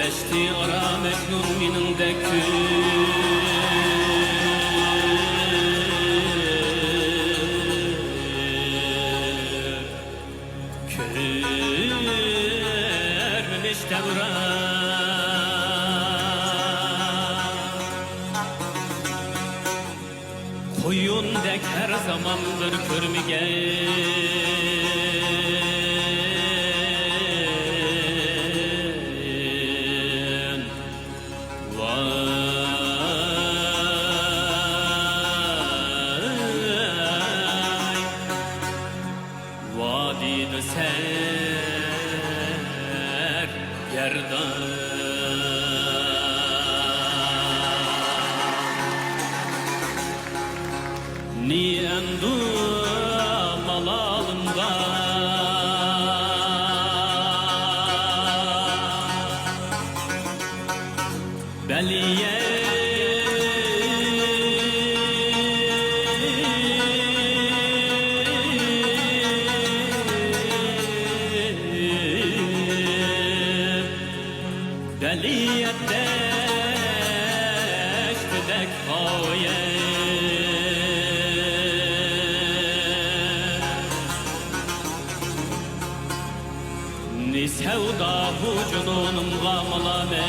deşti ara Mecnun minindeki körmüş devran koyundek her zamandır körmügen vadide ser yerdan ni endu malalımda beliye beliyette iştidek haye ni sevda bu cununum gamalame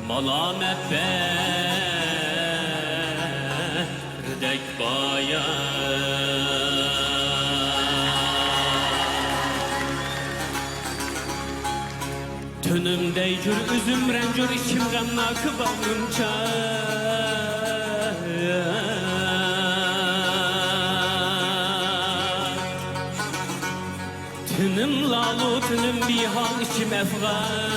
malamet berdek bayan tünümde gür üzüm rencur içim gamna kıvamınca tünüm lalu tünüm bihal içim efgan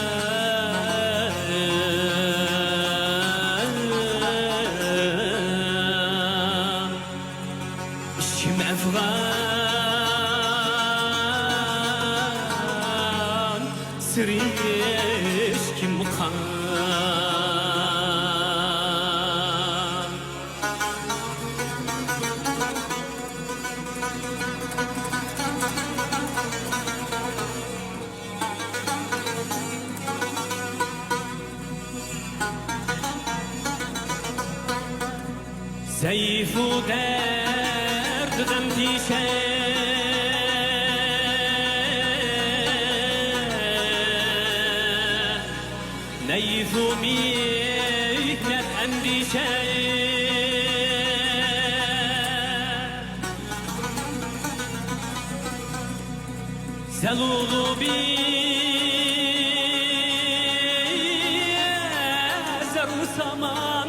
içim efgan siriş kim kan Seyfu derd gamtişe neyfu mihnet endişe zelulu bir zeru saman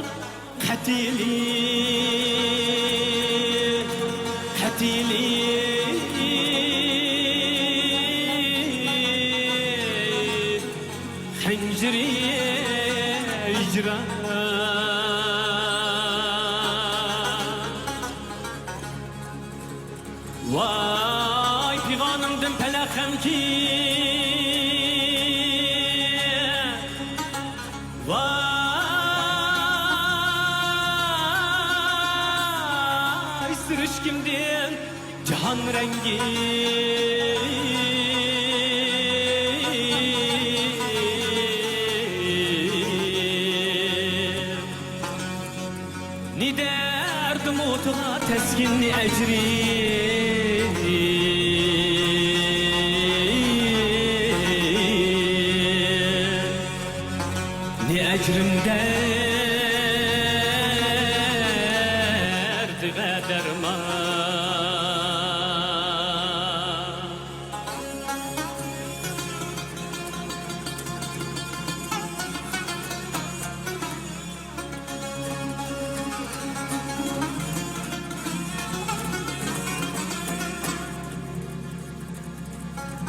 katili Hanciri icra vay piganımdım pelakhem ki vay sırışkimdin cihan rengi ni derdim otuğa teskinli ecri ni ecrim derdi ve derman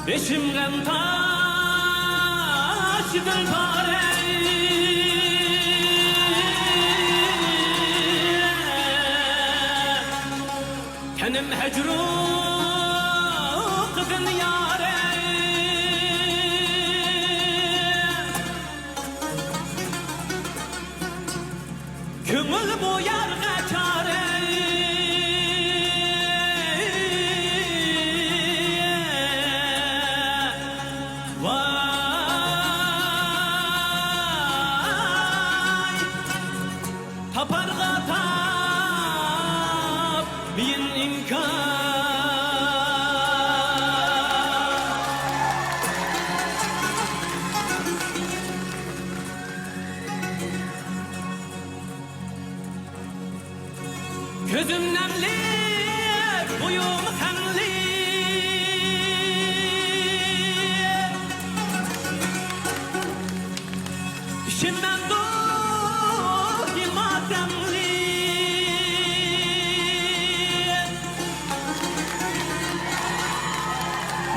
Beşimden taşıdın pare Kenim hecru kızın yare Köngül boyar kaçare Vay Tapar gatap bin imkan Gözüm nemli, boyum kanlı İşimden doyum ademli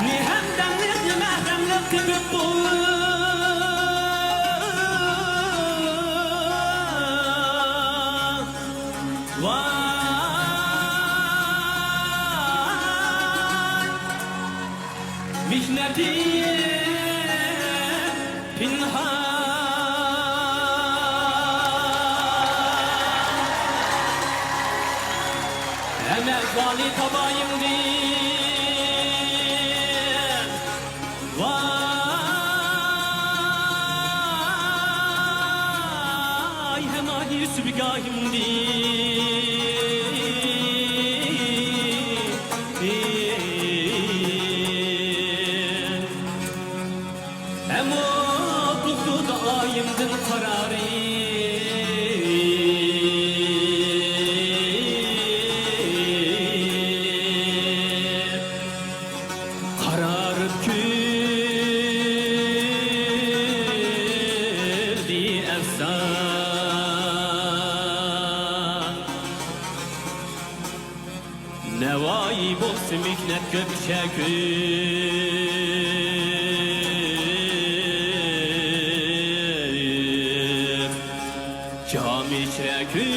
Nihemdenlik, mehremlik gibi bu Mihneti pinhan Emel vali tabayım değil Vay hem ahir sübgahım Hem o tuttu daimdin kararı Kararıp kürdü efsan Nevai bolsun mihnet gökçekür Cam içrekür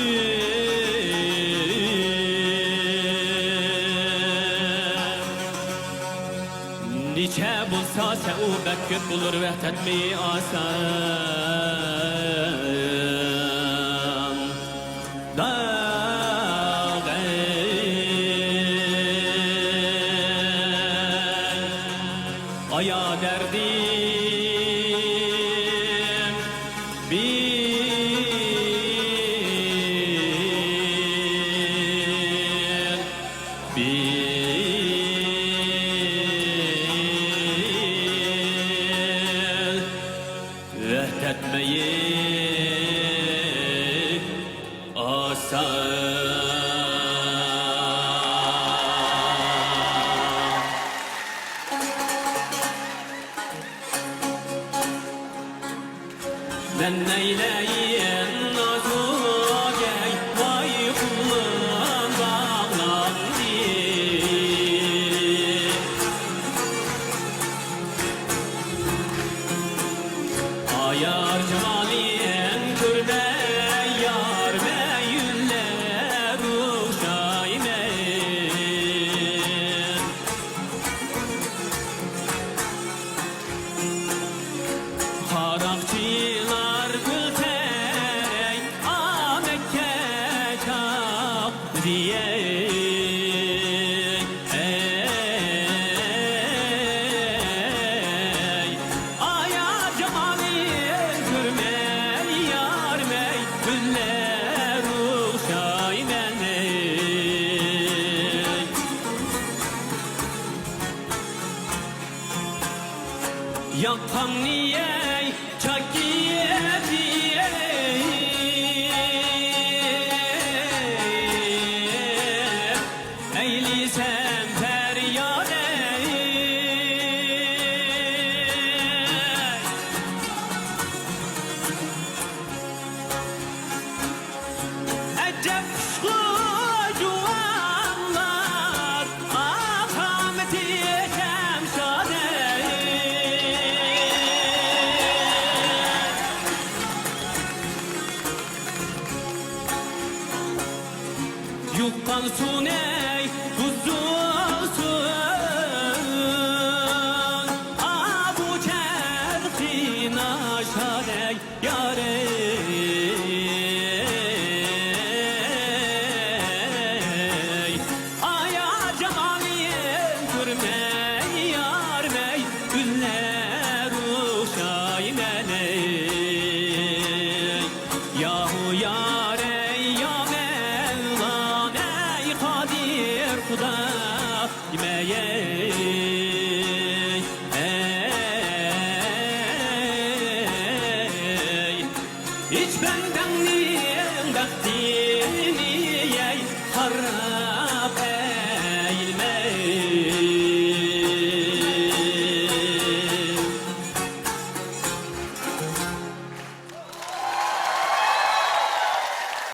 Nice bulsa seubet köp bulur vehdet mi asan Dağı Aya derdim Vehdetmeyi asan Ben neyleyim nazugey Vay kulum bağlandı Ayar cemaliyem kürde Yar meyüller uşaymen Harakçılar gülterey Amekke çap diye Ayar cemaliyem kürmey Yar meyüller uşaymen Yakan niye çakiye diye Eylisem feryade Ecep juanlar Akameti şemşade Yukkan suney tuzulsun Abu çerkin aşadey yare Ben dangni dagdini